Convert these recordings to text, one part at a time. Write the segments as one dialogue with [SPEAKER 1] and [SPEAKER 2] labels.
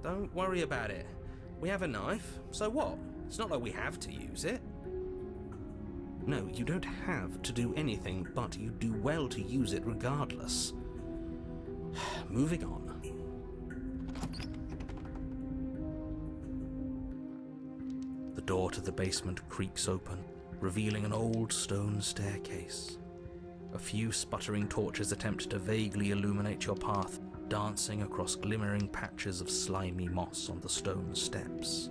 [SPEAKER 1] Don't worry about it. We have a knife, so what? It's not like we have to use it. No, you don't have to do anything, but you do well to use it regardless. Moving on. The door to the basement creaks open, revealing an old stone staircase. A few sputtering torches attempt to vaguely illuminate your path, dancing across glimmering patches of slimy moss on the stone steps.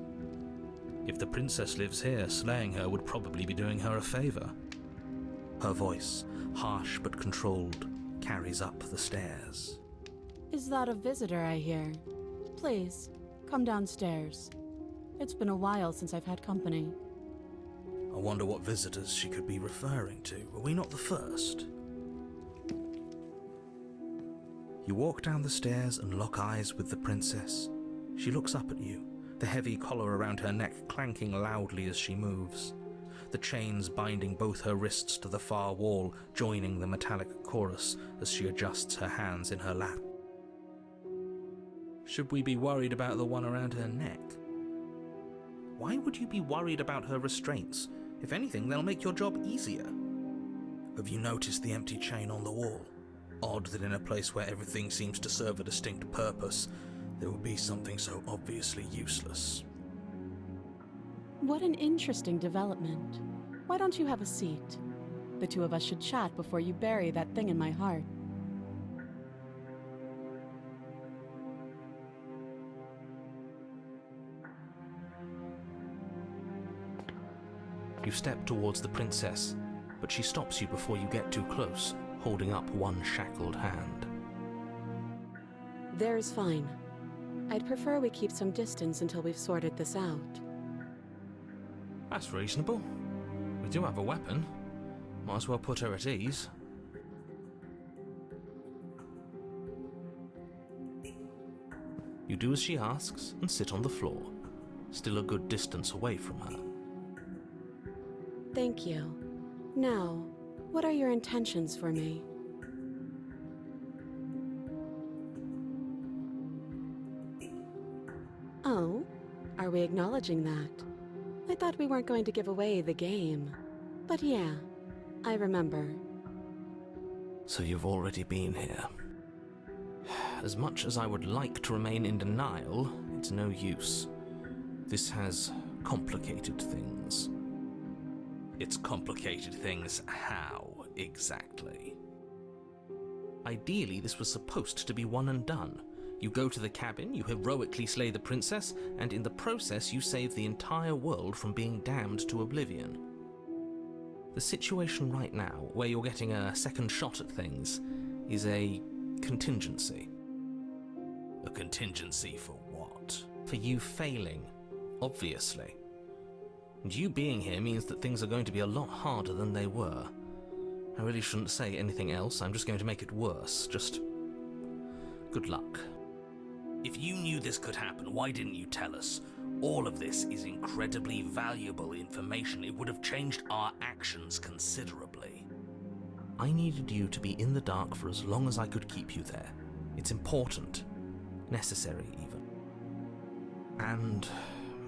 [SPEAKER 1] If the princess lives here, slaying her would probably be doing her a favor. Her voice, harsh but controlled, carries up the stairs.
[SPEAKER 2] Is that a visitor I hear? Please, come downstairs. It's been a while since I've had company.
[SPEAKER 1] I wonder what visitors she could be referring to. Were we not the first? You walk down the stairs and lock eyes with the princess. She looks up at you, the heavy collar around her neck clanking loudly as she moves. The chains binding both her wrists to the far wall, joining the metallic chorus as she adjusts her hands in her lap. Should we be worried about the one around her neck? Why would you be worried about her restraints? If anything, they'll make your job easier. Have you noticed the empty chain on the wall? Odd that in a place where everything seems to serve a distinct purpose, there would be something so obviously useless.
[SPEAKER 2] What an interesting development. Why don't you have a seat? The two of us should chat before you bury that thing in my heart.
[SPEAKER 1] You step towards the princess, but she stops you before you get too close, holding up one shackled hand.
[SPEAKER 2] There's fine. I'd prefer we keep some distance until we've sorted this out.
[SPEAKER 1] That's reasonable. We do have a weapon. Might as well put her at ease. You do as she asks and sit on the floor, still a good distance away from her.
[SPEAKER 2] Thank you. Now, what are your intentions for me? Oh, are we acknowledging that? I thought we weren't going to give away the game. But yeah, I remember.
[SPEAKER 1] So you've already been here. As much as I would like to remain in denial, it's no use. This has complicated things. It's complicated things how, exactly? Ideally, this was supposed to be one and done. You go to the cabin, you heroically slay the princess, and in the process you save the entire world from being damned to oblivion. The situation right now, where you're getting a second shot at things, is a contingency. A contingency for what? For you failing, obviously. And you being here means that things are going to be a lot harder than they were. I really shouldn't say anything else, I'm just going to make it worse. Just good luck. If you knew this could happen, why didn't you tell us? All of this is incredibly valuable information. It would have changed our actions considerably. I needed you to be in the dark for as long as I could keep you there. It's important. Necessary, even. And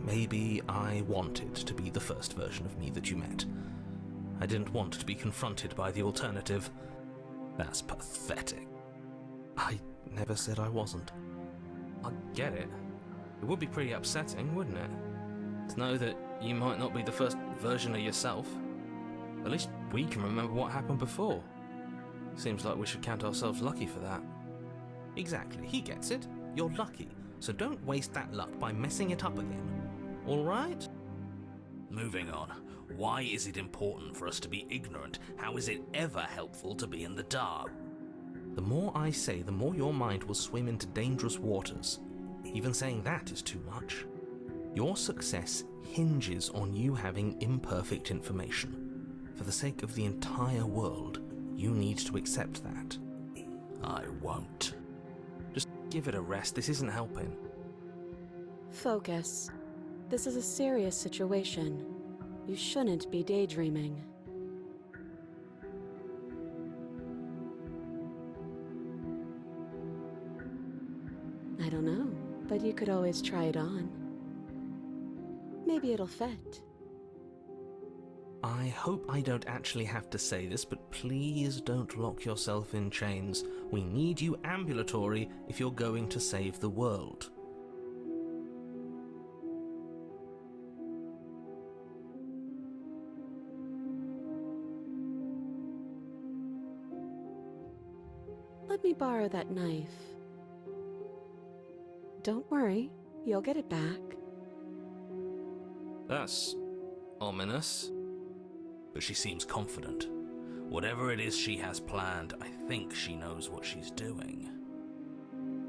[SPEAKER 1] maybe I wanted to be the first version of me that you met. I didn't want to be confronted by the alternative. That's pathetic. I never said I wasn't. I get it. It would be pretty upsetting, wouldn't it? To know that you might not be the first version of yourself. At least we can remember what happened before. Seems like we should count ourselves lucky for that. Exactly, he gets it. You're lucky, so don't waste that luck by messing it up again. Alright? Moving on. Why is it important for us to be ignorant? How is it ever helpful to be in the dark? The more I say, the more your mind will swim into dangerous waters. Even saying that is too much. Your success hinges on you having imperfect information. For the sake of the entire world, you need to accept that. I won't. Just give it a rest, this isn't helping.
[SPEAKER 2] Focus. This is a serious situation. You shouldn't be daydreaming. I don't know, but said you could always try it on. Maybe it'll fit.
[SPEAKER 1] I hope I don't actually have to say this, but please don't lock yourself in chains. We need you ambulatory if you're going to save the world.
[SPEAKER 2] Let me borrow that knife. Don't worry, you'll get it back.
[SPEAKER 1] That's ominous. But she seems confident. Whatever it is she has planned, I think she knows what she's doing.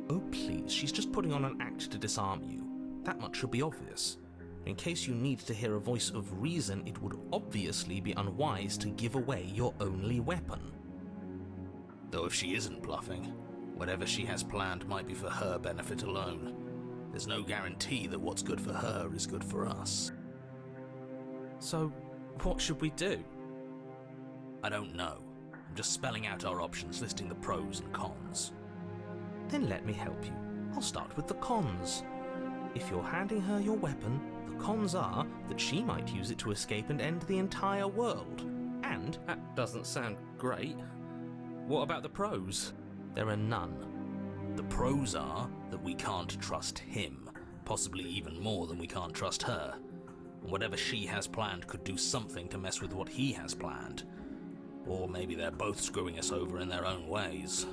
[SPEAKER 1] Oh please, she's just putting on an act to disarm you. That much should be obvious. In case you need to hear a voice of reason, it would obviously be unwise to give away your only weapon. Though if she isn't bluffing, whatever she has planned might be for her benefit alone. There's no guarantee that what's good for her is good for us. So, what should we do? I don't know. I'm just spelling out our options, listing the pros and cons. Then let me help you. I'll start with the cons. If you're handing her your weapon, the cons are that she might use it to escape and end the entire world. And that doesn't sound great. What about the pros? There are none. The pros are that we can't trust him, possibly even more than we can't trust her. And whatever she has planned could do something to mess with what he has planned. Or maybe they're both screwing us over in their own ways.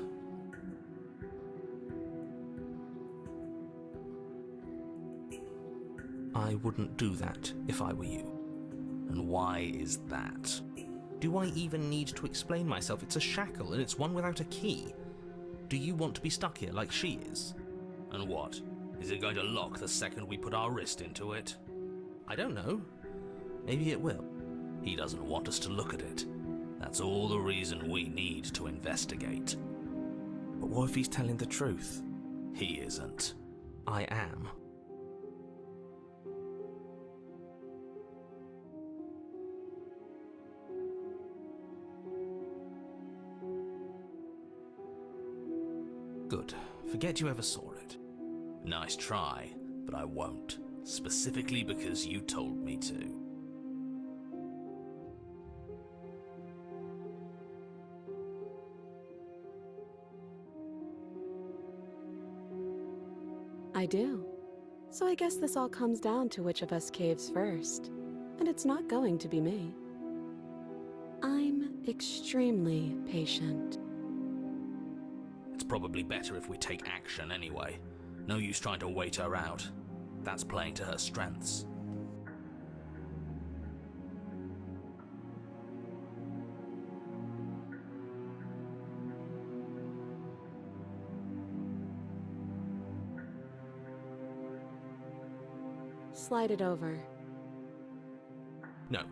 [SPEAKER 1] I wouldn't do that if I were you. And why is that? Do I even need to explain myself? It's a shackle and it's one without a key. Do you want to be stuck here like she is? And what? Is it going to lock the second we put our wrist into it? I don't know. Maybe it will. He doesn't want us to look at it. That's all the reason we need to investigate. But what if he's telling the truth? He isn't. I am. Good. Forget you ever saw it. Nice try, but I won't. Specifically because you told me to.
[SPEAKER 2] I do. So I guess this all comes down to which of us caves first. And it's not going to be me. I'm extremely patient.
[SPEAKER 1] It's probably better if we take action anyway. No use trying to wait her out. That's playing to her strengths.
[SPEAKER 2] Slide it over.
[SPEAKER 1] No,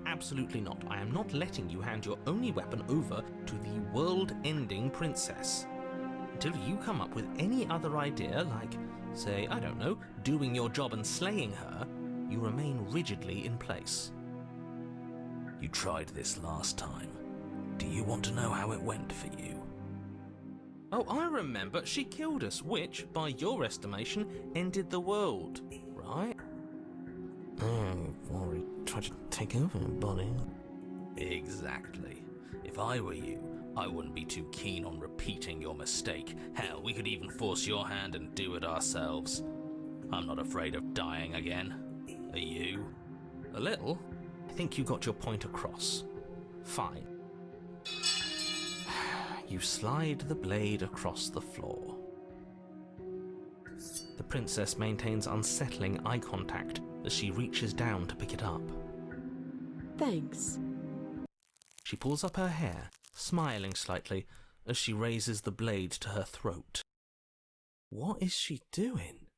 [SPEAKER 1] absolutely not. I am not letting you hand your only weapon over to the world-ending princess. Until you come up with any other idea, like, say, I don't know, doing your job and slaying her, you remain rigidly in place. You tried this last time. Do you want to know how it went for you? Oh, I remember. She killed us, which, by your estimation, ended the world, right? I've already tried to take over, buddy. Exactly. If I were you, I wouldn't be too keen on repeating your mistake. Hell, we could even force your hand and do it ourselves. I'm not afraid of dying again. Are you? A little. I think you got your point across. Fine. You slide the blade across the floor. The princess maintains unsettling eye contact as she reaches down to pick it up.
[SPEAKER 2] Thanks.
[SPEAKER 1] She pulls up her hair, smiling slightly as she raises the blade to her throat. What is she doing?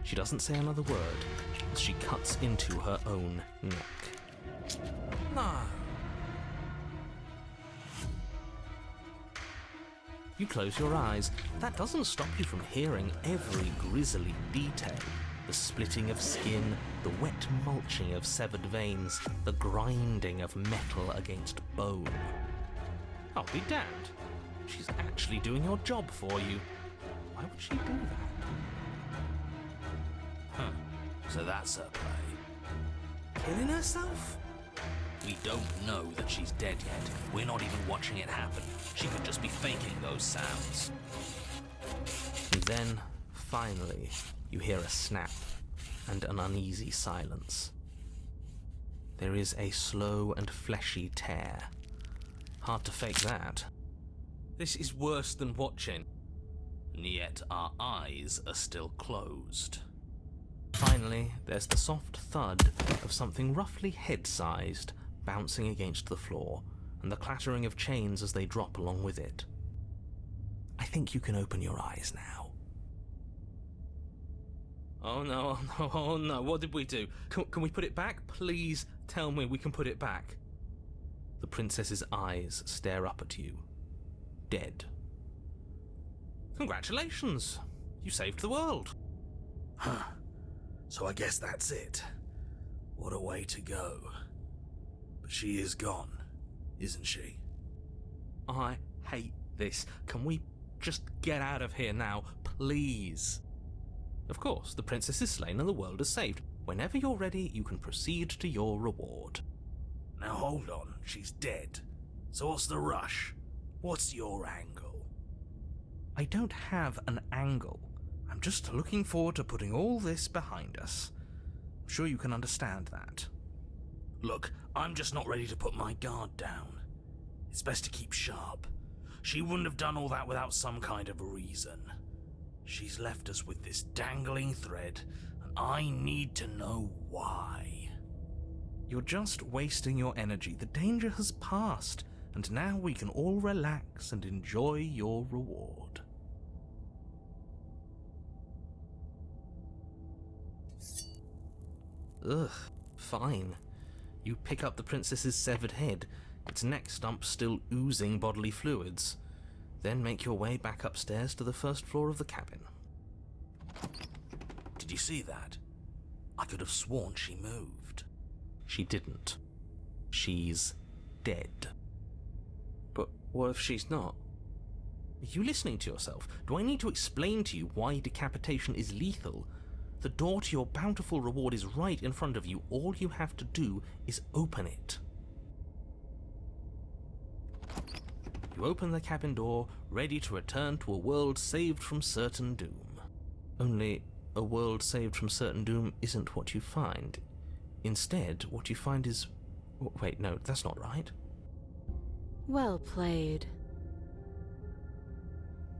[SPEAKER 1] She doesn't say another word as she cuts into her own neck. No. You close your eyes. That doesn't stop you from hearing every grisly detail. The splitting of skin, the wet mulching of severed veins, the grinding of metal against bone. I'll be damned. She's actually doing your job for you. Why would she do that?
[SPEAKER 3] Huh. So that's her play.
[SPEAKER 1] Killing herself?
[SPEAKER 3] We don't know that she's dead yet. We're not even watching it happen. She could just be faking those sounds.
[SPEAKER 1] And then, finally, you hear a snap and an uneasy silence. There is a slow and fleshy tear. Hard to fake that. This is worse than watching.
[SPEAKER 3] And yet our eyes are still closed.
[SPEAKER 1] Finally, there's the soft thud of something roughly head-sized bouncing against the floor, and the clattering of chains as they drop along with it. I think you can open your eyes now. Oh no, oh no, oh no, what did we do? Can we put it back? Please tell me we can put it back. The princess's eyes stare up at you, dead. Congratulations! You saved the world.
[SPEAKER 3] Huh. So I guess that's it. What a way to go. But she is gone, isn't she?
[SPEAKER 1] I hate this. Can we just get out of here now, please? Of course, the princess is slain and the world is saved. Whenever you're ready, you can proceed to your reward.
[SPEAKER 3] Now hold on, she's dead. So what's the rush? What's your angle?
[SPEAKER 1] I don't have an angle. I'm just looking forward to putting all this behind us. I'm sure you can understand that.
[SPEAKER 3] Look, I'm just not ready to put my guard down. It's best to keep sharp. She wouldn't have done all that without some kind of reason. She's left us with this dangling thread, and I need to know why.
[SPEAKER 1] You're just wasting your energy. The danger has passed, and now we can all relax and enjoy your reward. Ugh, fine. You pick up the princess's severed head, its neck stump still oozing bodily fluids. Then make your way back upstairs to the first floor of the cabin.
[SPEAKER 3] Did you see that? I could have sworn she moved.
[SPEAKER 1] She didn't. She's dead. But what if she's not? Are you listening to yourself? Do I need to explain to you why decapitation is lethal? The door to your bountiful reward is right in front of you. All you have to do is open it. You open the cabin door, ready to return to a world saved from certain doom. Only, a world saved from certain doom isn't what you find. Instead, what you find is... Wait, no, that's not right.
[SPEAKER 2] Well played.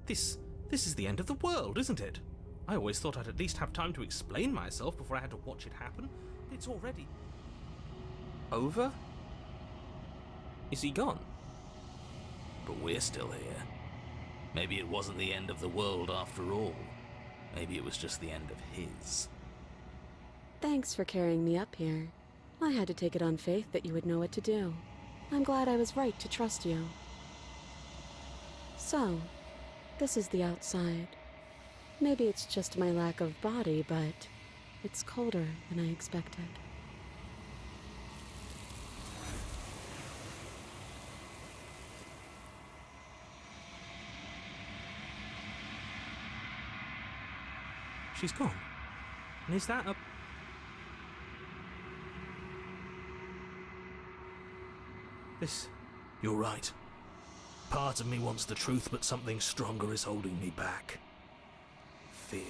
[SPEAKER 1] This is the end of the world, isn't it? I always thought I'd at least have time to explain myself before I had to watch it happen. It's already... over? Is he gone?
[SPEAKER 3] But we're still here. Maybe it wasn't the end of the world after all. Maybe it was just the end of his.
[SPEAKER 2] Thanks for carrying me up here. I had to take it on faith that you would know what to do. I'm glad I was right to trust you. So, this is the outside. Maybe it's just my lack of body, but it's colder than I expected.
[SPEAKER 1] She's gone. And is that a... This...
[SPEAKER 3] You're right. Part of me wants the truth, but something stronger is holding me back. Fear.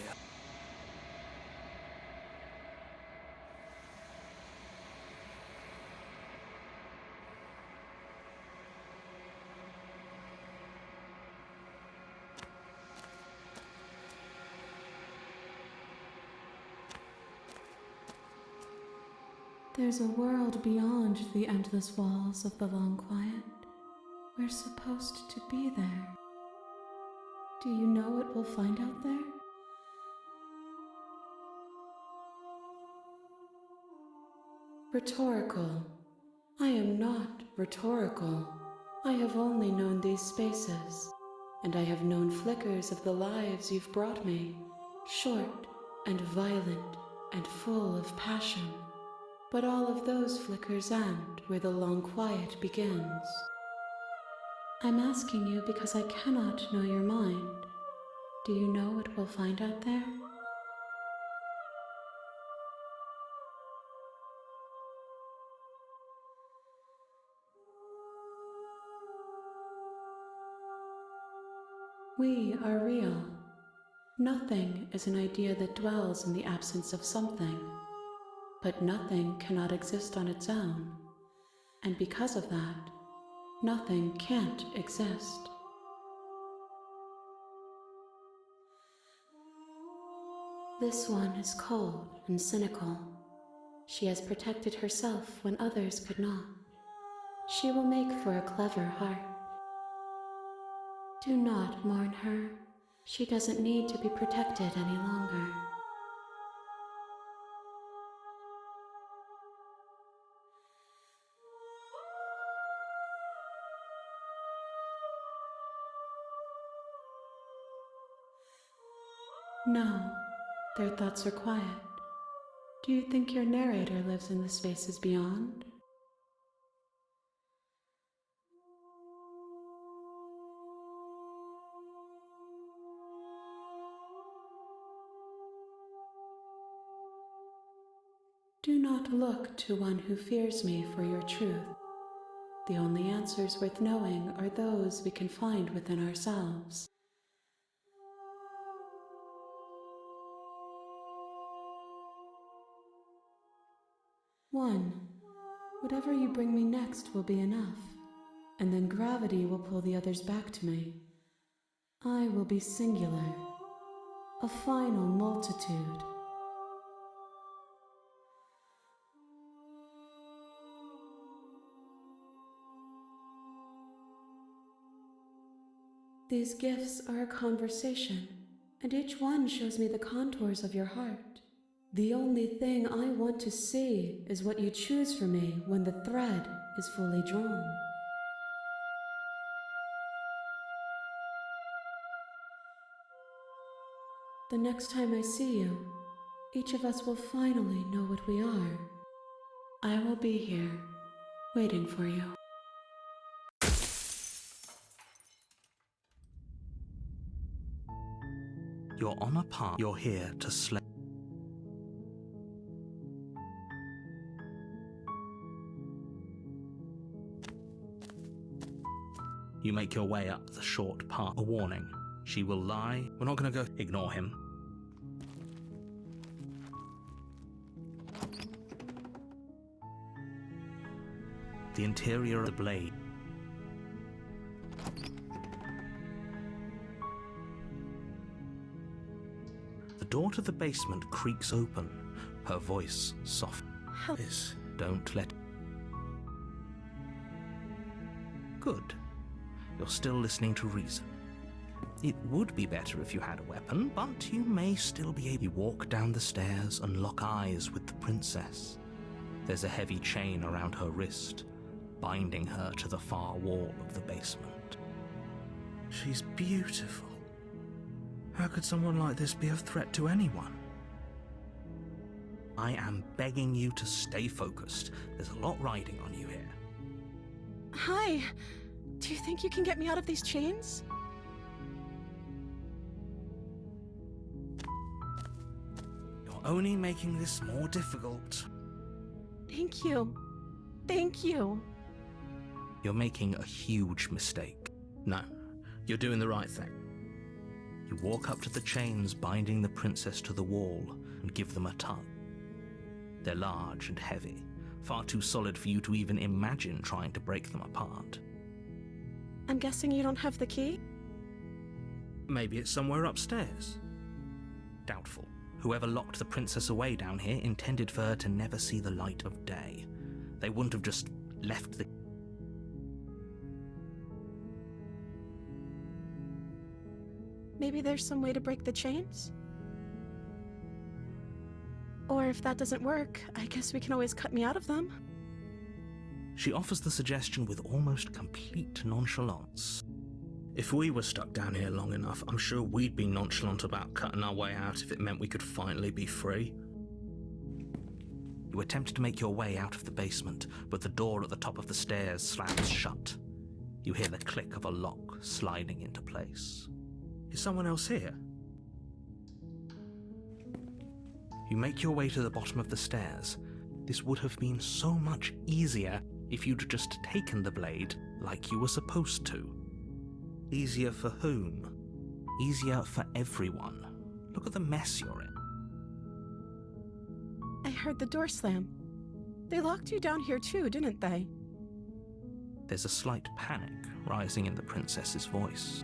[SPEAKER 2] There's a world beyond the endless walls of the long quiet. We're supposed to be there. Do you know what we'll find out there? Rhetorical. I am not rhetorical. I have only known these spaces, and I have known flickers of the lives you've brought me, short and violent and full of passion. But all of those flickers end where the long quiet begins. I'm asking you because I cannot know your mind. Do you know what we'll find out there? We are real. Nothing is an idea that dwells in the absence of something, but nothing cannot exist on its own, and because of that, nothing can't exist. This one is cold and cynical. She has protected herself when others could not. She will make for a clever heart. Do not mourn her. She doesn't need to be protected any longer. No, their thoughts are quiet. Do you think your narrator lives in the spaces beyond? Do not look to one who fears me for your truth. The only answers worth knowing are those we can find within ourselves. One, whatever you bring me next will be enough, and then gravity will pull the others back to me. I will be singular, a final multitude. These gifts are a conversation, and each one shows me the contours of your heart. The only thing I want to see is what you choose for me when the thread is fully drawn. The next time I see you, each of us will finally know what we are. I will be here, waiting for you.
[SPEAKER 1] You're on a path. You're here to slay. You make your way up the short path. A warning. She will lie. We're not going to go. Ignore him. The interior of the blade. The door to the basement creaks open. Her voice soft.
[SPEAKER 3] Yes.
[SPEAKER 1] Don't let. Good. You're still listening to reason. It would be better if you had a weapon, but you may still be able. You walk down the stairs and lock eyes with the princess. There's a heavy chain around her wrist, binding her to the far wall of the basement.
[SPEAKER 3] She's beautiful. How could someone like this be a threat to anyone?
[SPEAKER 1] I am begging you to stay focused. There's a lot riding on you here.
[SPEAKER 4] Hi. Do you think you can get me out of these chains?
[SPEAKER 3] You're only making this more difficult.
[SPEAKER 4] Thank you. Thank you.
[SPEAKER 1] You're making a huge mistake.
[SPEAKER 3] No, you're doing the right thing.
[SPEAKER 1] You walk up to the chains binding the princess to the wall and give them a tug. They're large and heavy, far too solid for you to even imagine trying to break them apart.
[SPEAKER 4] I'm guessing you don't have the key?
[SPEAKER 3] Maybe it's somewhere upstairs.
[SPEAKER 1] Doubtful. Whoever locked the princess away down here intended for her to never see the light of day. They wouldn't have just left the...
[SPEAKER 4] Maybe there's some way to break the chains? Or if that doesn't work, I guess we can always cut me out of them.
[SPEAKER 1] She offers the suggestion with almost complete nonchalance.
[SPEAKER 3] If we were stuck down here long enough, I'm sure we'd be nonchalant about cutting our way out if it meant we could finally be free.
[SPEAKER 1] You attempt to make your way out of the basement, but the door at the top of the stairs slams shut. You hear the click of a lock sliding into place.
[SPEAKER 3] Is someone else here?
[SPEAKER 1] You make your way to the bottom of the stairs. This would have been so much easier if you'd just taken the blade like you were supposed to. Easier for whom? Easier for everyone. Look at the mess you're in.
[SPEAKER 4] I heard the door slam. They locked you down here too, didn't they?
[SPEAKER 1] There's a slight panic rising in the princess's voice.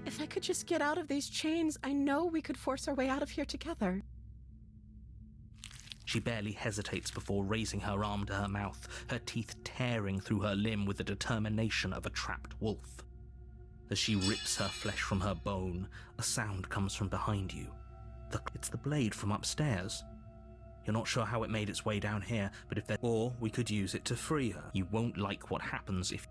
[SPEAKER 4] If I could just get out of these chains, I know we could force our way out of here together.
[SPEAKER 1] She barely hesitates before raising her arm to her mouth, her teeth tearing through her limb with the determination of a trapped wolf. As she rips her flesh from her bone, a sound comes from behind you. It's the blade from upstairs. You're not sure how it made its way down here, but if or we could use it to free her. You won't like what happens if...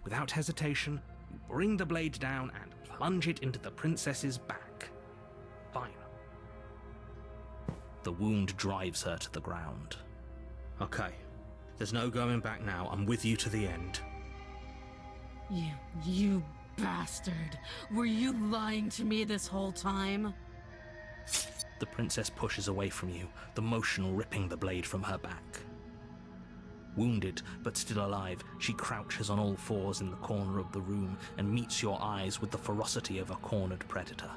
[SPEAKER 1] Without hesitation, you bring the blade down and plunge it into the princess's back. Fine. The wound drives her to the ground. Okay, there's no going back now. I'm with you to the end.
[SPEAKER 5] You bastard! Were you lying to me this whole time?
[SPEAKER 1] The princess pushes away from you, the motion ripping the blade from her back. Wounded, but still alive, she crouches on all fours in the corner of the room and meets your eyes with the ferocity of a cornered predator.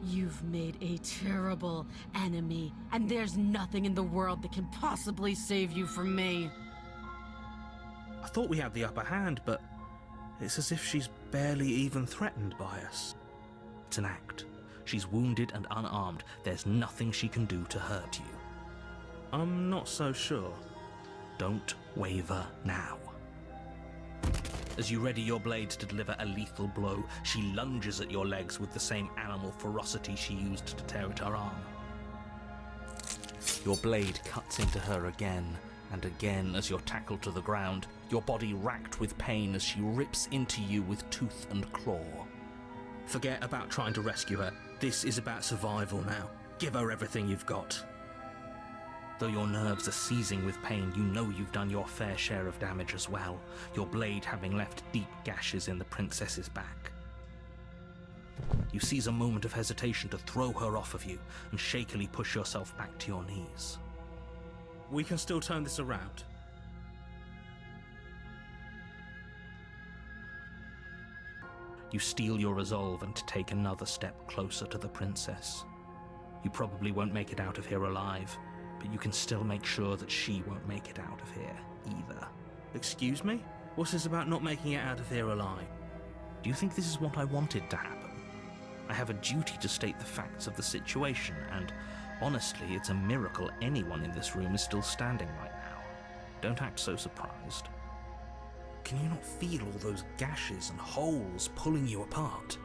[SPEAKER 5] You've made a terrible enemy, and there's nothing in the world that can possibly save you from me.
[SPEAKER 1] I thought we had the upper hand, but it's as if she's barely even threatened by us. It's an act. She's wounded and unarmed. There's nothing she can do to hurt you. I'm not so sure. Don't waver now. As you ready your blade to deliver a lethal blow, she lunges at your legs with the same animal ferocity she used to tear at her arm. Your blade cuts into her again and again as you're tackled to the ground, your body racked with pain as she rips into you with tooth and claw. Forget about trying to rescue her. This is about survival now. Give her everything you've got. Though your nerves are seizing with pain, you know you've done your fair share of damage as well, your blade having left deep gashes in the princess's back. You seize a moment of hesitation to throw her off of you and shakily push yourself back to your knees. We can still turn this around. You steel your resolve and take another step closer to the princess. You probably won't make it out of here alive, but you can still make sure that she won't make it out of here either. Excuse me? What's this about not making it out of here alive? Do you think this is what I wanted to happen? I have a duty to state the facts of the situation, and honestly, it's a miracle anyone in this room is still standing right now. Don't act so surprised. Can you not feel all those gashes and holes pulling you apart?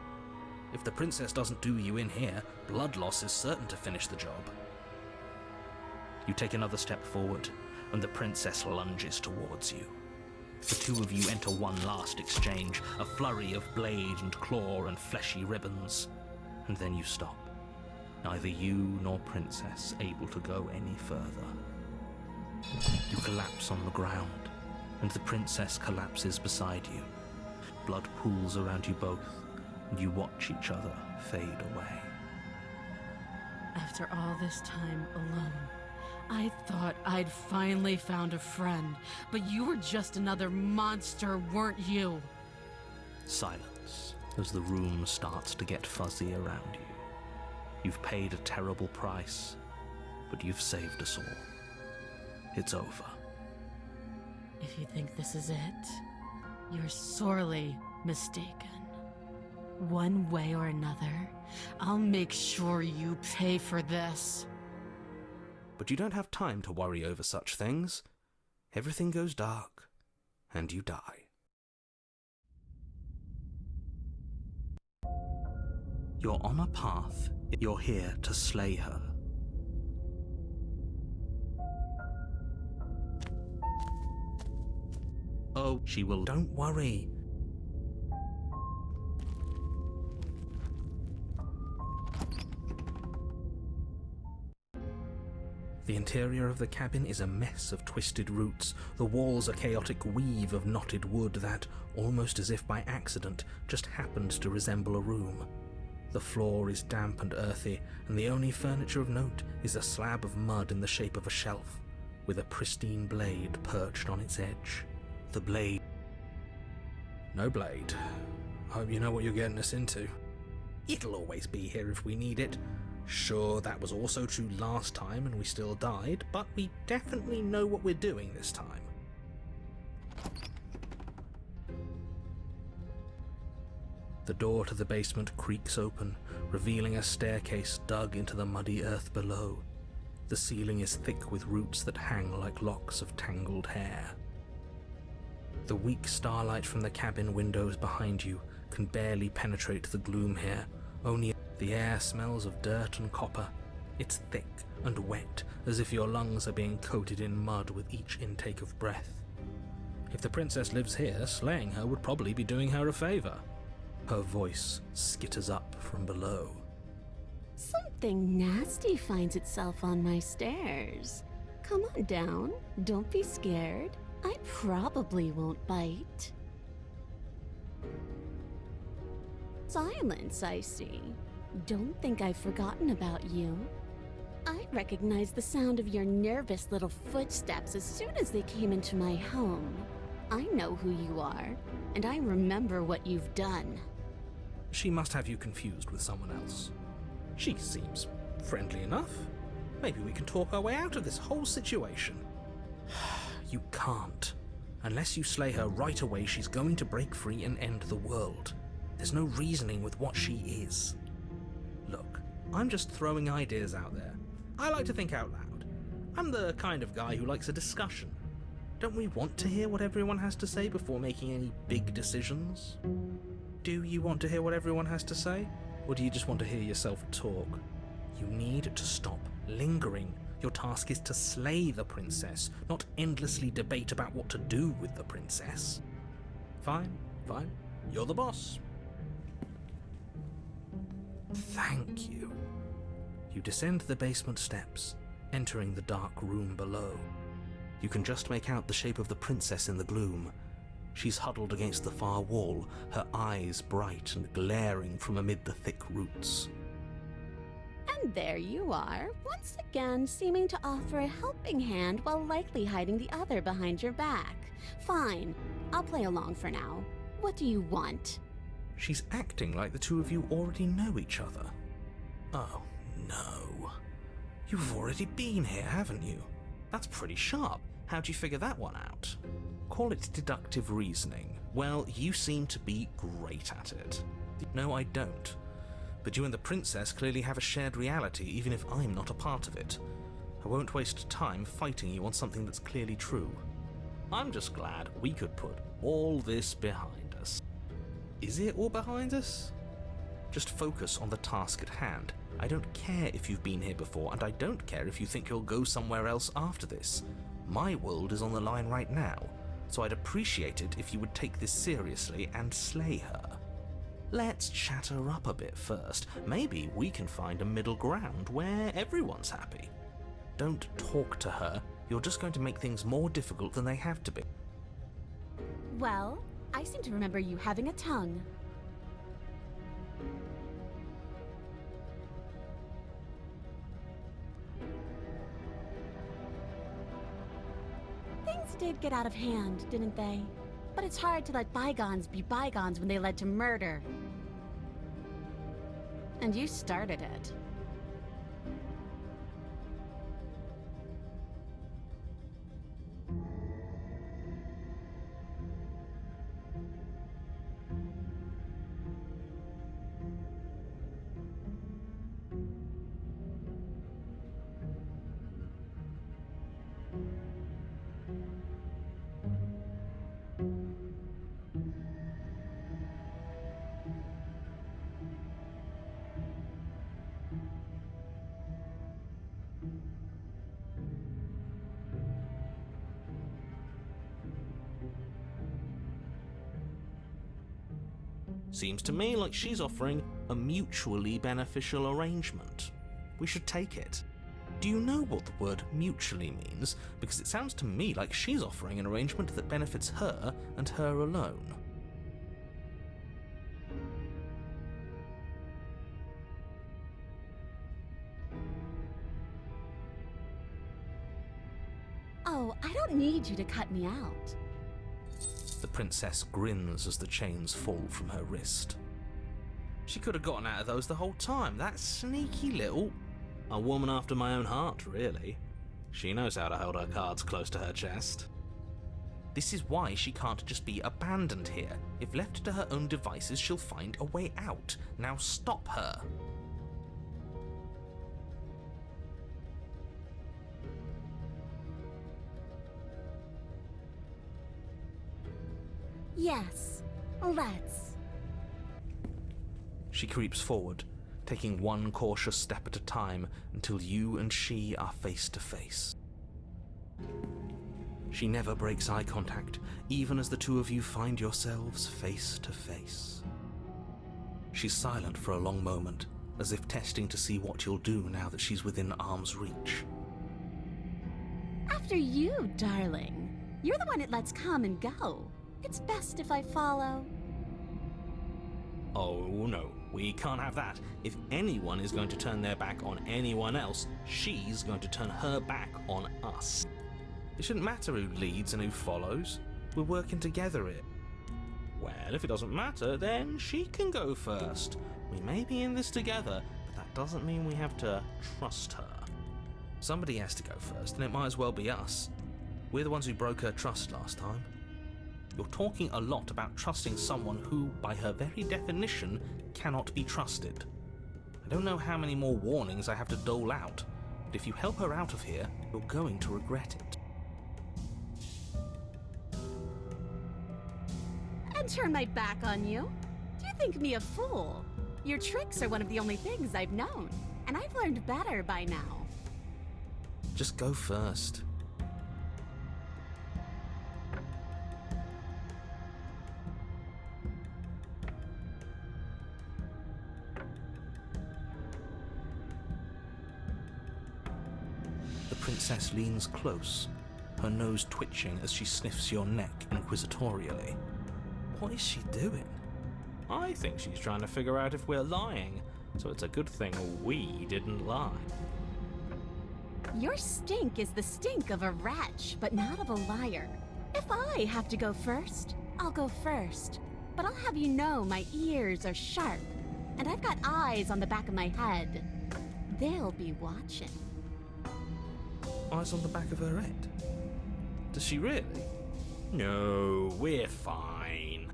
[SPEAKER 1] If the princess doesn't do you in here, blood loss is certain to finish the job. You take another step forward, and the princess lunges towards you. The two of you enter one last exchange, a flurry of blade and claw and fleshy ribbons, and then you stop. Neither you nor princess able to go any further. You collapse on the ground, and the princess collapses beside you. Blood pools around you both, and you watch each other fade away.
[SPEAKER 5] After all this time alone, I thought I'd finally found a friend, but you were just another monster, weren't you?
[SPEAKER 1] Silence as the room starts to get fuzzy around you. You've paid a terrible price, but you've saved us all. It's over.
[SPEAKER 5] If you think this is it, you're sorely mistaken. One way or another, I'll make sure you pay for this.
[SPEAKER 1] But you don't have time to worry over such things. Everything goes dark, and you die. You're on a path. You're here to slay her. Oh, she will. Don't worry. The interior of the cabin is a mess of twisted roots. The walls a chaotic weave of knotted wood that, almost as if by accident, just happens to resemble a room. The floor is damp and earthy, and the only furniture of note is a slab of mud in the shape of a shelf, with a pristine blade perched on its edge. The blade... No blade. Hope you know what you're getting us into. It'll always be here if we need it. Sure, that was also true last time and we still died, but we definitely know what we're doing this time. The door to the basement creaks open, revealing a staircase dug into the muddy earth below. The ceiling is thick with roots that hang like locks of tangled hair. The weak starlight from the cabin windows behind you can barely penetrate the gloom here. Only the air smells of dirt and copper. It's thick and wet, as if your lungs are being coated in mud with each intake of breath. If the princess lives here, slaying her would probably be doing her a favor. Her voice skitters up from below.
[SPEAKER 6] Something nasty finds itself on my stairs. Come on down. Don't be scared. I probably won't bite. Silence, I see. Don't think I've forgotten about you. I recognized the sound of your nervous little footsteps as soon as they came into my home. I know who you are, and I remember what you've done.
[SPEAKER 1] She must have you confused with someone else. She seems friendly enough. Maybe we can talk our way out of this whole situation. You can't. Unless you slay her right away, she's going to break free and end the world. There's no reasoning with what she is. Look, I'm just throwing ideas out there. I like to think out loud. I'm the kind of guy who likes a discussion. Don't we want to hear what everyone has to say before making any big decisions? Do you want to hear what everyone has to say? Or do you just want to hear yourself talk? You need to stop lingering. Your task is to slay the princess, not endlessly debate about what to do with the princess. Fine. You're the boss. Thank you. You descend the basement steps, entering the dark room below. You can just make out the shape of the princess in the gloom. She's huddled against the far wall, her eyes bright and glaring from amid the thick roots.
[SPEAKER 6] And there you are, once again seeming to offer a helping hand while likely hiding the other behind your back. Fine, I'll play along for now. What do you want?
[SPEAKER 1] She's acting like the two of you already know each other. Oh, no. You've already been here, haven't you? That's pretty sharp. How'd you figure that one out? Call it deductive reasoning. Well, you seem to be great at it. No, I don't. But you and the princess clearly have a shared reality, even if I'm not a part of it. I won't waste time fighting you on something that's clearly true. I'm just glad we could put all this behind us. Is it all behind us? Just focus on the task at hand. I don't care if you've been here before, and I don't care if you think you'll go somewhere else after this. My world is on the line right now, so I'd appreciate it if you would take this seriously and slay her. Let's chat her up a bit first. Maybe we can find a middle ground where everyone's happy. Don't talk to her. You're just going to make things more difficult than they have to be.
[SPEAKER 6] Well, I seem to remember you having a tongue. Things did get out of hand, didn't they? But it's hard to let bygones be bygones when they led to murder. And you started it.
[SPEAKER 1] Seems to me like she's offering a mutually beneficial arrangement. We should take it. Do you know what the word mutually means? Because it sounds to me like she's offering an arrangement that benefits her and her alone.
[SPEAKER 6] Oh, I don't need you to cut me out.
[SPEAKER 1] The princess grins as the chains fall from her wrist. She could have gotten out of those the whole time. That sneaky little... A woman after my own heart, really. She knows how to hold her cards close to her chest. This is why she can't just be abandoned here. If left to her own devices, she'll find a way out. Now stop her.
[SPEAKER 6] Yes, let's.
[SPEAKER 1] She creeps forward, taking one cautious step at a time until you and she are face to face. She never breaks eye contact, even as the two of you find yourselves face to face. She's silent for a long moment, as if testing to see what you'll do now that she's within arm's reach.
[SPEAKER 6] After you, darling. You're the one it lets come and go. It's best if I follow.
[SPEAKER 1] Oh no, we can't have that. If anyone is going to turn their back on anyone else, she's going to turn her back on us. It shouldn't matter who leads and who follows. We're working together here. Well, if it doesn't matter, then she can go first. We may be in this together, but that doesn't mean we have to trust her. Somebody has to go first, and it might as well be us. We're the ones who broke her trust last time. You're talking a lot about trusting someone who, by her very definition, cannot be trusted. I don't know how many more warnings I have to dole out, but if you help her out of here, you're going to regret it.
[SPEAKER 6] And turn my back on you? Do you think me a fool? Your tricks are one of the only things I've known, and I've learned better by now.
[SPEAKER 1] Just go first. The princess leans close, her nose twitching as she sniffs your neck inquisitorially. What is she doing? I think she's trying to figure out if we're lying, so it's a good thing we didn't lie.
[SPEAKER 6] Your stink is the stink of a wretch, but not of a liar. If I have to go first, I'll go first. But I'll have you know my ears are sharp, and I've got eyes on the back of my head. They'll be watching.
[SPEAKER 1] Eyes on the back of her head? Does she really? No, we're fine.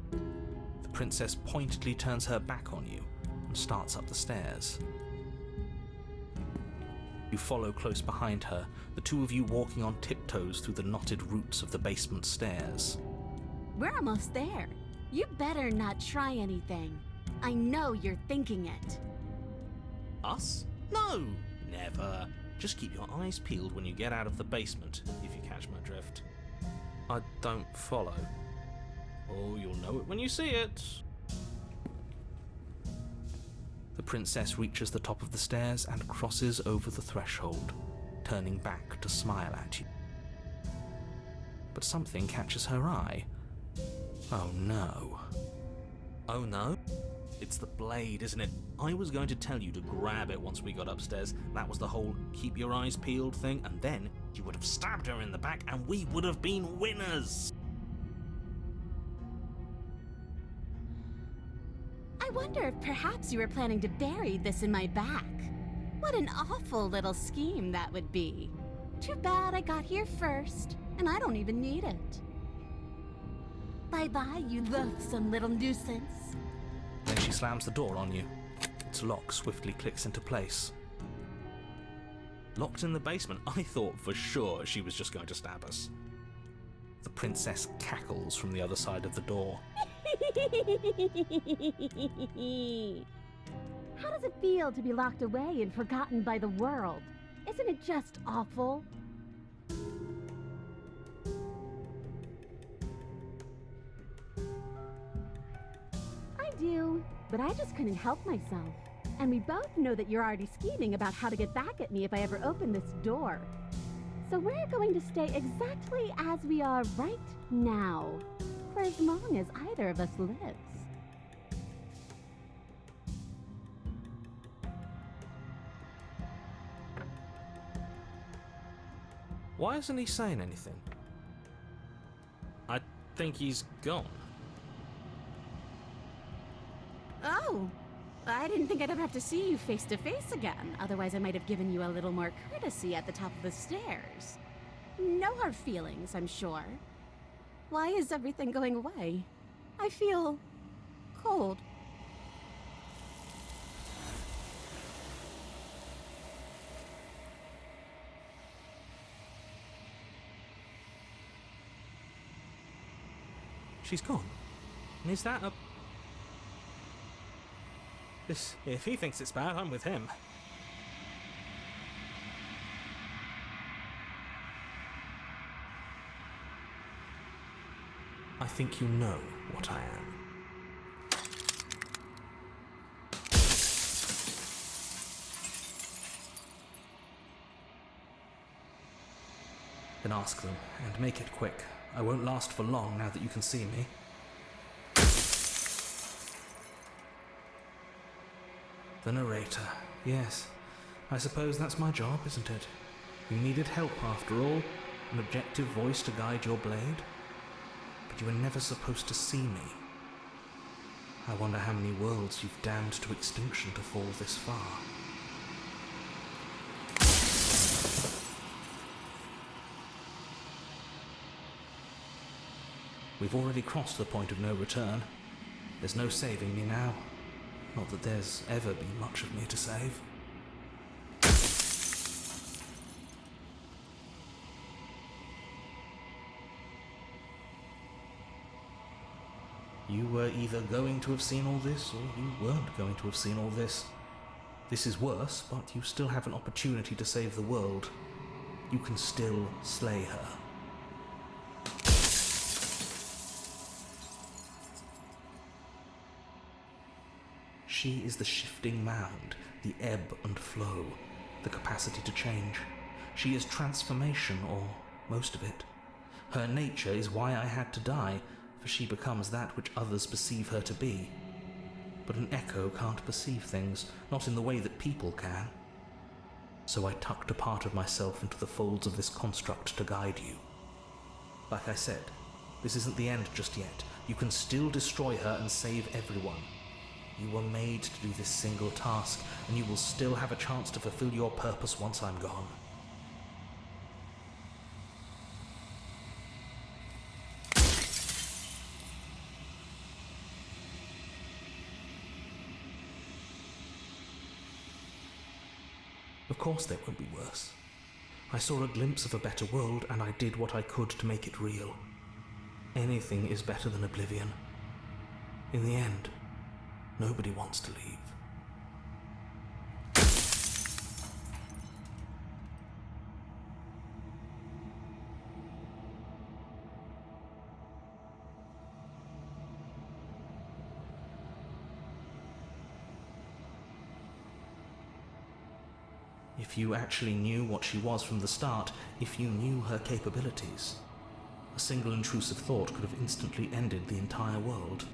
[SPEAKER 1] The princess pointedly turns her back on you and starts up the stairs. You follow close behind her, the two of you walking on tiptoes through the knotted roots of the basement stairs.
[SPEAKER 6] We're almost there. You better not try anything. I know you're thinking it.
[SPEAKER 1] Us? No, never. Just keep your eyes peeled when you get out of the basement, if you catch my drift. I don't follow. Oh, you'll know it when you see it. The princess reaches the top of the stairs and crosses over the threshold, turning back to smile at you. But something catches her eye. Oh no. Oh no? It's the blade, isn't it? I was going to tell you to grab it once we got upstairs. That was the whole keep your eyes peeled thing, and then you would have stabbed her in the back and we would have been winners.
[SPEAKER 6] I wonder if perhaps you were planning to bury this in my back. What an awful little scheme that would be. Too bad I got here first, and I don't even need it. Bye-bye, you loathsome little nuisance.
[SPEAKER 1] Then she slams the door on you. Its lock swiftly clicks into place. Locked in the basement, I thought for sure she was just going to stab us. The princess cackles from the other side of the door.
[SPEAKER 6] How does it feel to be locked away and forgotten by the world? Isn't it just awful? I do, but I just couldn't help myself. And we both know that you're already scheming about how to get back at me if I ever open this door. So we're going to stay exactly as we are right now, for as long as either of us lives.
[SPEAKER 1] Why isn't he saying anything? I think he's gone.
[SPEAKER 6] Oh, I didn't think I'd ever have to see you face to face again. Otherwise, I might have given you a little more courtesy at the top of the stairs. No hard feelings, I'm sure. Why is everything going away? I feel cold.
[SPEAKER 1] She's gone. And is that a... If he thinks it's bad, I'm with him. I think you know what I am. Then ask them, and make it quick. I won't last for long now that you can see me. The narrator. Yes, I suppose that's my job, isn't it? You needed help after all, an objective voice to guide your blade. But you were never supposed to see me. I wonder how many worlds you've damned to extinction to fall this far. We've already crossed the point of no return. There's no saving me now. Not that there's ever been much of me to save. You were either going to have seen all this, or you weren't going to have seen all this. This is worse, but you still have an opportunity to save the world. You can still slay her. She is the shifting mound, the ebb and flow, the capacity to change. She is transformation, or most of it. Her nature is why I had to die, for she becomes that which others perceive her to be. But an echo can't perceive things, not in the way that people can. So I tucked a part of myself into the folds of this construct to guide you. Like I said, this isn't the end just yet. You can still destroy her and save everyone. You were made to do this single task, and you will still have a chance to fulfill your purpose once I'm gone. Of course there won't be worse. I saw a glimpse of a better world, and I did what I could to make it real. Anything is better than oblivion. In the end, nobody wants to leave. If you actually knew what she was from the start, if you knew her capabilities, a single intrusive thought could have instantly ended the entire world.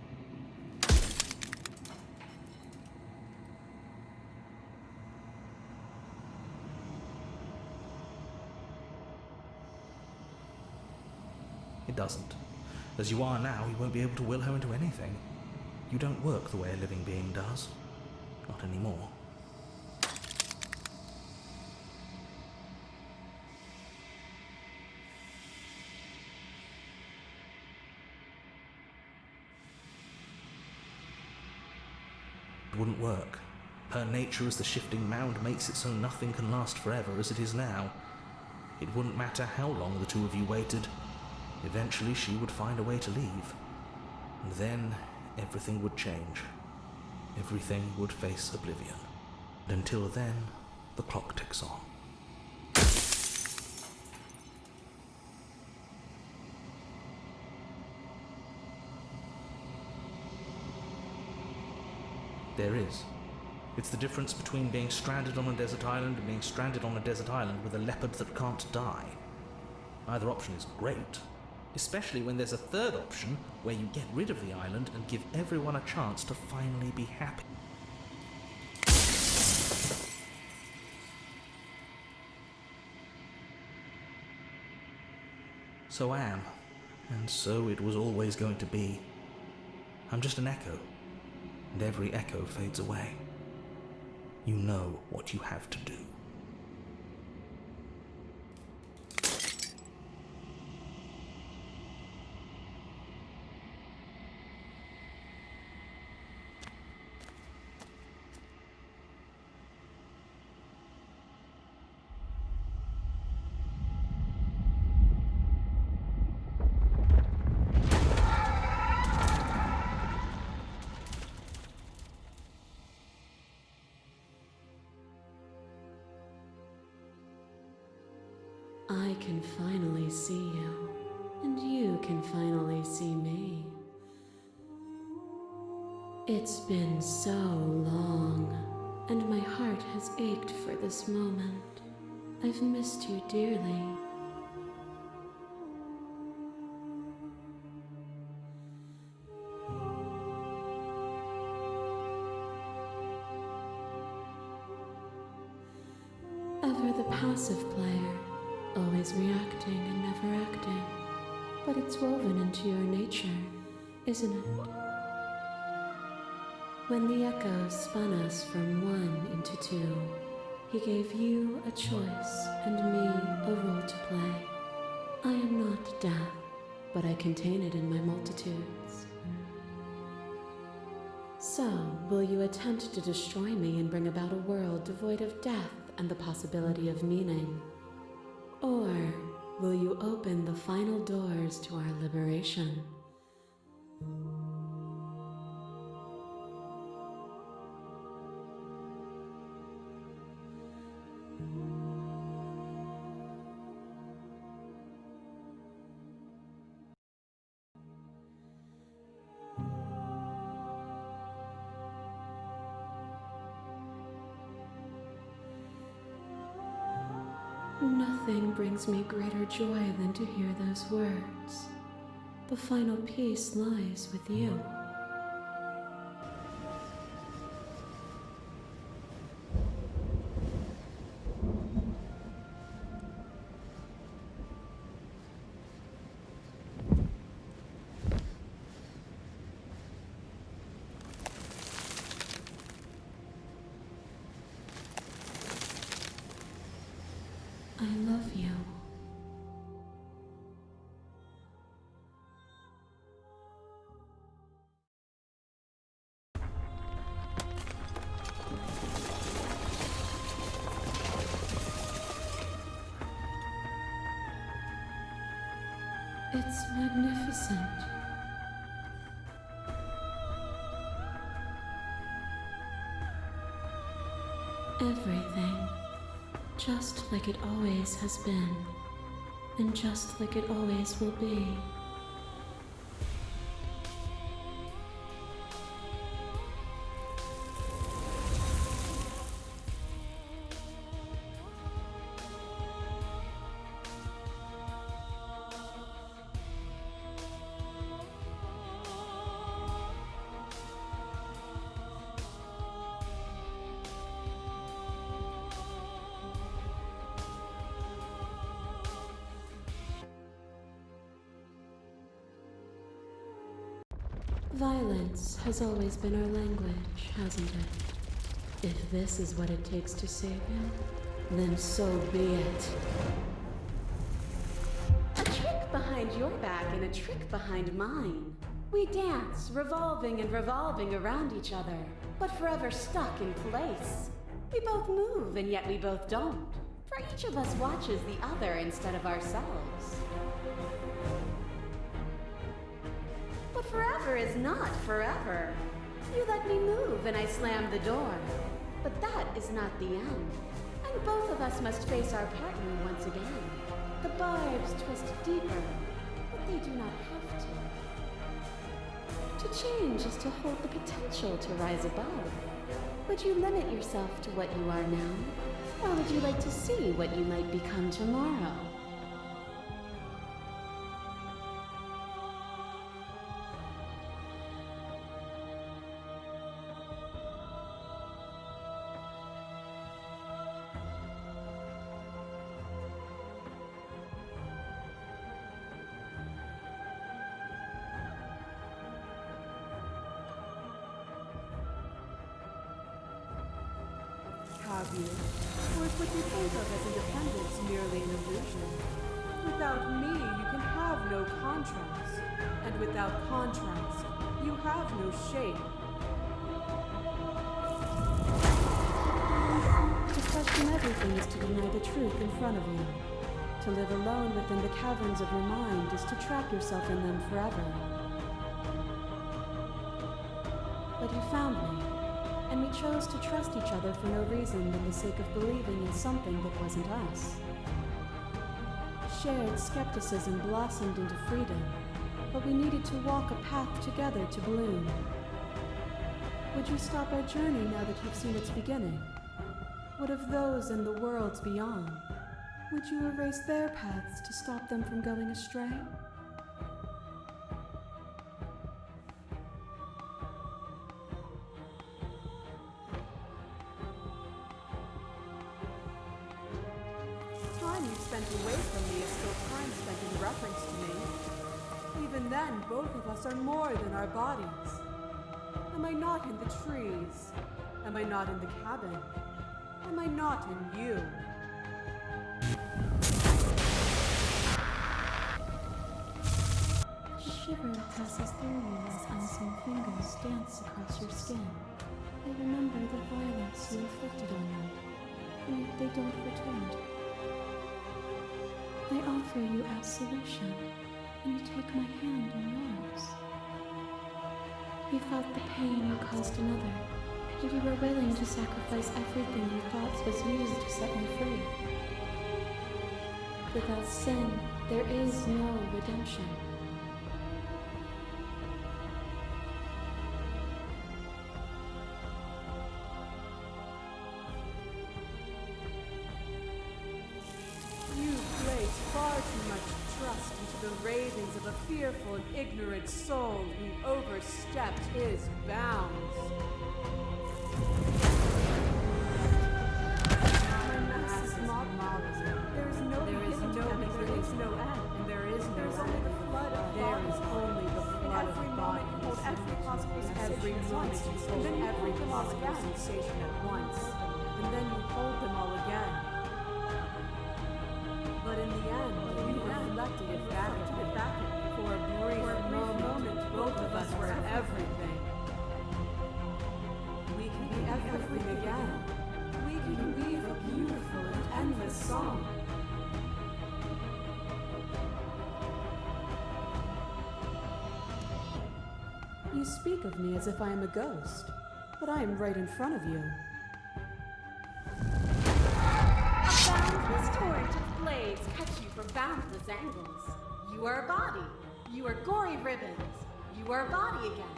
[SPEAKER 1] It doesn't. As you are now, you won't be able to will her into anything. You don't work the way a living being does. Not anymore. It wouldn't work. Her nature as the shifting mound makes it so nothing can last forever as it is now. It wouldn't matter how long the two of you waited. Eventually she would find a way to leave. And then everything would change. Everything would face oblivion. And until then, the clock ticks on. There is. It's the difference between being stranded on a desert island and being stranded on a desert island with a leopard that can't die. Either option is great, especially when there's a third option where you get rid of the island and give everyone a chance to finally be happy. So I am, and so it was always going to be. I'm just an echo, and every echo fades away. You know what you have to do.
[SPEAKER 2] I can finally see you, and you can finally see me. It's been so long, and my heart has ached for this moment. I've missed you dearly. Ever the passive player, always reacting and never acting. But it's woven into your nature, isn't it? When the echoes spun us from one into two, he gave you a choice and me a role to play. I am not death, but I contain it in my multitudes. So, will you attempt to destroy me and bring about a world devoid of death and the possibility of meaning? Or will you open the final doors to our liberation? Nothing brings me greater joy than to hear those words. The final peace lies with you. I love you. It's magnificent. Everything. Just like it always has been, and just like it always will be. Violence has always been our language, hasn't it? If this is what it takes to save him, then so be it.
[SPEAKER 6] A trick behind your back and a trick behind mine. We dance, revolving and revolving around each other, but forever stuck in place. We both move, and yet we both don't. For each of us watches the other instead of ourselves. But forever is not forever. You let me move and I slammed the door. But that is not the end. And both of us must face our partner once again. The barbs twist deeper, but they do not have to. To change is to hold the potential to rise above.
[SPEAKER 2] Would you limit yourself to what you are now? Or would you like to see what you might become tomorrow?
[SPEAKER 7] Have you? Or is what you think of as independence merely an illusion? Without me, you can have no contrast. And without contrast, you have no shape.
[SPEAKER 2] To question everything is to deny the truth in front of you. To live alone within the caverns of your mind is to trap yourself in them forever. But you found me, and we chose to trust each other for no reason than the sake of believing in something that wasn't us. Shared skepticism blossomed into freedom, but we needed to walk a path together to bloom. Would you stop our journey now that you've seen its beginning? What of those in the worlds beyond? Would you erase their paths to stop them from going astray?
[SPEAKER 7] Time you spent away from me is still time spent in reference to me. Even then, both of us are more than our bodies. Am I not in the trees? Am I not in the cabin? Am I not in you?
[SPEAKER 2] A shiver passes through you as unseen fingers dance across your skin. They remember the violence you inflicted on them, and yet they don't return. I offer you absolution, and you take my hand in yours. You felt the pain you caused another, and you were willing to sacrifice everything you thought was used to set me free. Without sin, there is no redemption.
[SPEAKER 7] You place far too much trust into the ravings of a fearful and ignorant soul who overstepped his bounds. My mass is not modest. There is no beginning, there is no end, and there is only the flood of there is only the flood of bodies. You hold every possible sensation at once, and then every possible sensation at once, and then you hold them all again. But in the end, we reflected it back at me. For a brief moment, both of us were everything. We can be everything again. We can weave a beautiful and endless song.
[SPEAKER 2] You speak of me as if I am a ghost, but I am right in front of you.
[SPEAKER 6] A boundless torrent of blades cut you from boundless angles. You are a body. You are gory ribbons. You are a body again.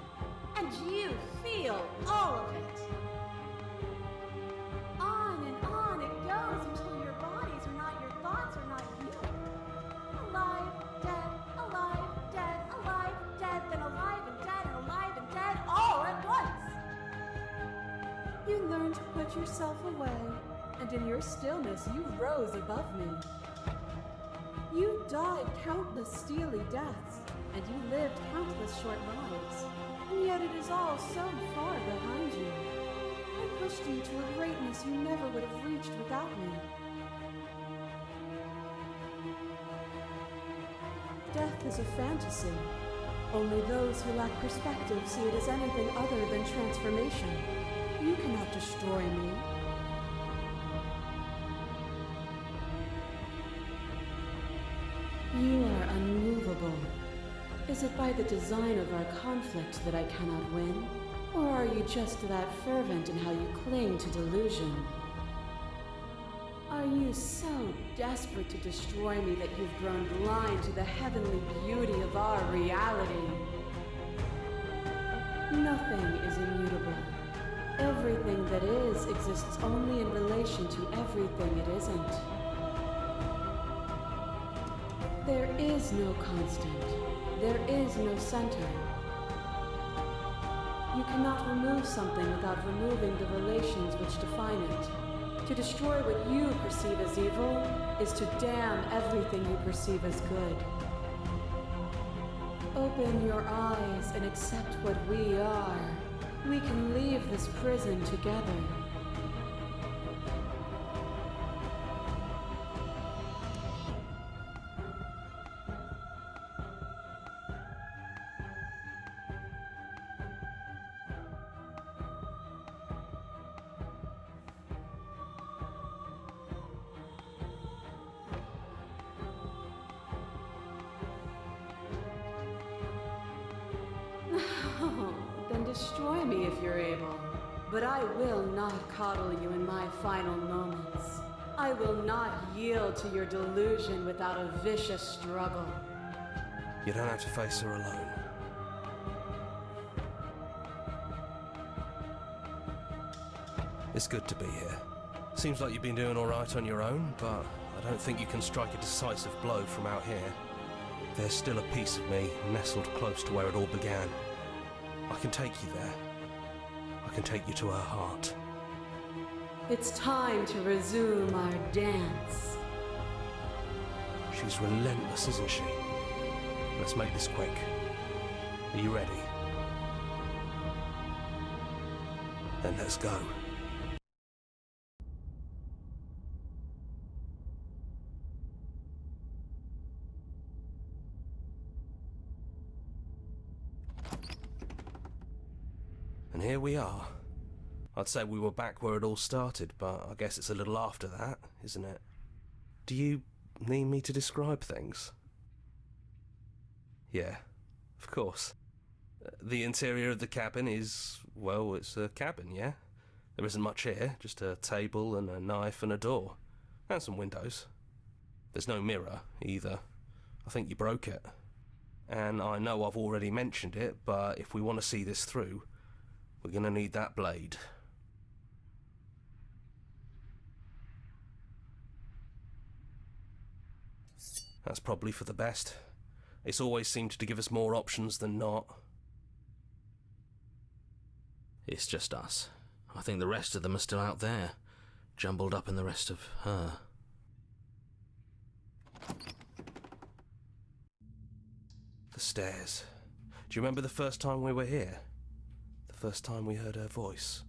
[SPEAKER 6] And you feel all of it. On and on it goes until your bodies are not your thoughts, are not you. Alive, dead, alive, dead, alive, dead, then alive and dead, all at once.
[SPEAKER 2] You learn to put yourself away, and in your stillness you rose above me. You died countless steely deaths, and you lived countless short lives, and yet it is all so far behind you. I pushed you to a greatness you never would have reached without me. Death is a fantasy. Only those who lack perspective see it as anything other than transformation. You cannot destroy me. You are unmovable. Is it by the design of our conflict that I cannot win? Or are you just that fervent in how you cling to delusion? Are you so desperate to destroy me that you've grown blind to the heavenly beauty of our reality? Nothing is immutable. Every everything that is exists only in relation to everything it isn't. There is no constant. There is no center. You cannot remove something without removing the relations which define it. To destroy what you perceive as evil is to damn everything you perceive as good. Open your eyes and accept what we are. We can leave this prison together. Then destroy me if you're able. But I will not coddle you in my final moments. I will not yield to your delusion without a vicious struggle.
[SPEAKER 8] You don't have to face her alone. It's good to be here. Seems like you've been doing all right on your own, but I don't think you can strike a decisive blow from out here. There's still a piece of me nestled close to where it all began. I can take you there. I can take you to her heart.
[SPEAKER 2] It's time to resume our dance.
[SPEAKER 8] She's relentless, isn't she? Let's make this quick. Are you ready? Then let's go. And here we are. I'd say we were back where it all started, but I guess it's a little after that, isn't it? Do you need me to describe things? Yeah, of course. The interior of the cabin is, well, it's a cabin, yeah? There isn't much here, just a table and a knife and a door. And some windows. There's no mirror, either. I think you broke it. And I know I've already mentioned it, but if we want to see this through, we're gonna need that blade. That's probably for the best. It's always seemed to give us more options than not.
[SPEAKER 1] It's just us. I think the rest of them are still out there, jumbled up in the rest of her.
[SPEAKER 8] The stairs. Do you remember the first time we were here? The first time we heard her voice?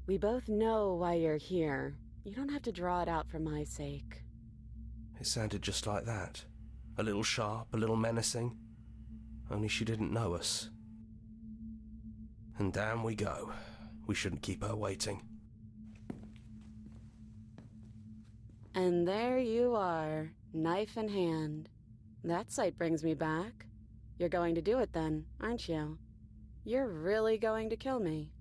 [SPEAKER 2] We both know why you're here. You don't have to draw it out for my sake.
[SPEAKER 8] It sounded just like that. A little sharp, a little menacing. Only she didn't know us. And down we go. We shouldn't keep her waiting.
[SPEAKER 2] And there you are, knife in hand. That sight brings me back. You're going to do it then, aren't you? You're really going to kill me.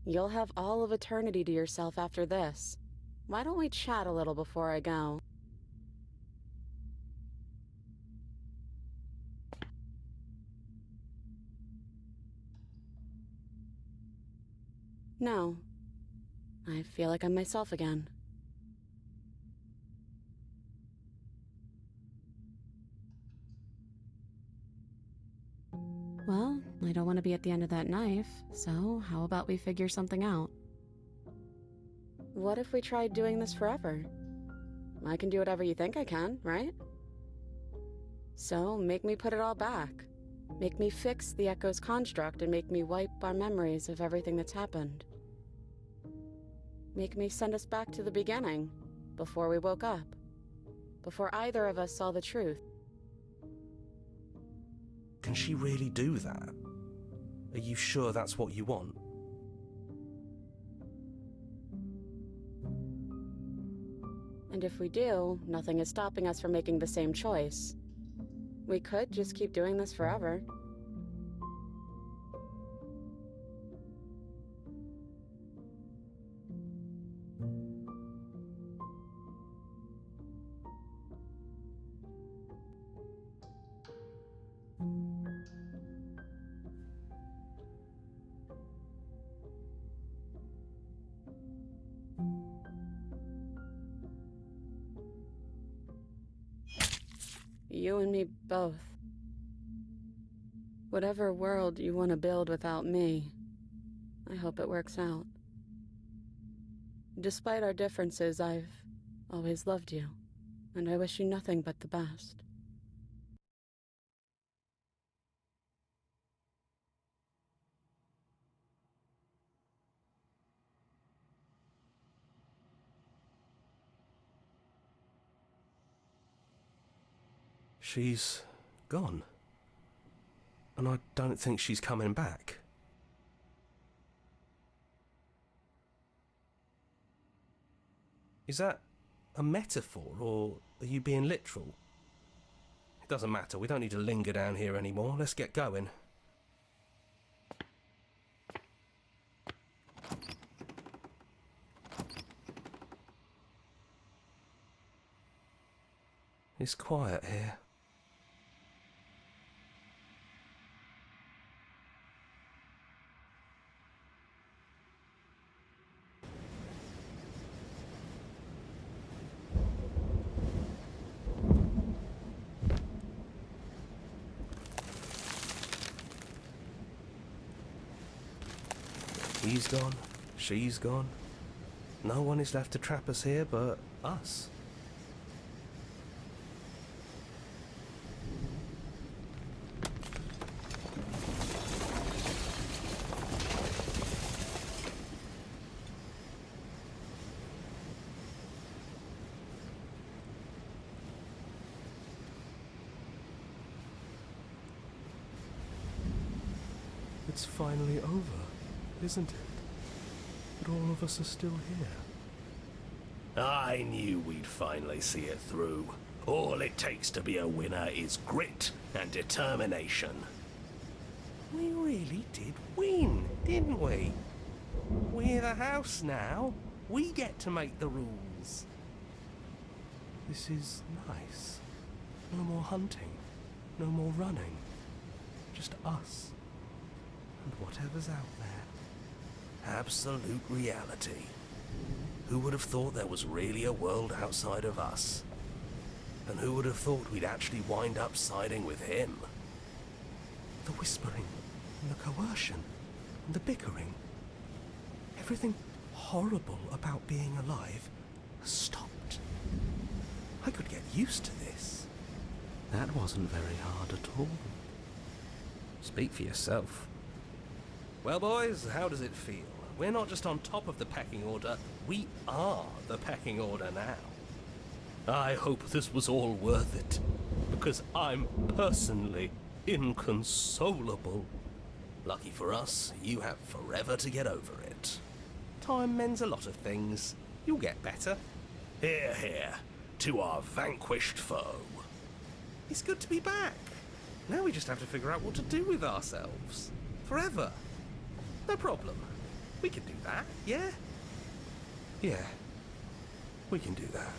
[SPEAKER 2] You'll have all of eternity to yourself after this. Why don't we chat a little before I go? No. I feel like I'm myself again. Well, I don't want to be at the end of that knife, so how about we figure something out? What if we tried doing this forever? I can do whatever you think I can, right? So make me put it all back. Make me fix the Echo's construct and make me wipe our memories of everything that's happened. Make me send us back to the beginning, before we woke up. Before either of us saw the truth.
[SPEAKER 8] Can she really do that? Are you sure that's what you want?
[SPEAKER 2] And if we do, nothing is stopping us from making the same choice. We could just keep doing this forever. You and me both. Whatever world you want to build without me, I hope it works out. Despite our differences, I've always loved you, and I wish you nothing but the best.
[SPEAKER 8] She's gone. And I don't think she's coming back. Is that a metaphor, or are you being literal? It doesn't matter, we don't need to linger down here anymore. Let's get going. It's quiet here. He's gone, she's gone. No one is left to trap us here but us. It's finally over, isn't it? But all of us are still here.
[SPEAKER 3] I knew we'd finally see it through. All it takes to be a winner is grit and determination.
[SPEAKER 8] We really did win, didn't we? We're the house now. We get to make the rules. This is nice. No more hunting. No more running. Just us. And whatever's out there.
[SPEAKER 3] Absolute reality. Who would have thought there was really a world outside of us? And who would have thought we'd actually wind up siding with him?
[SPEAKER 8] The whispering, and the coercion, and the bickering. Everything horrible about being alive has stopped. I could get used to this.
[SPEAKER 1] That wasn't very hard at all.
[SPEAKER 8] Speak for yourself. Well, boys, how does it feel? We're not just on top of the pecking order, we are the pecking order now. I hope this was all worth it, because I'm personally inconsolable.
[SPEAKER 3] Lucky for us, you have forever to get over it.
[SPEAKER 8] Time mends a lot of things. You'll get better.
[SPEAKER 3] Hear, hear, to our vanquished foe.
[SPEAKER 8] It's good to be back. Now we just have to figure out what to do with ourselves. Forever. No problem. We can do that, yeah? Yeah, we can do that.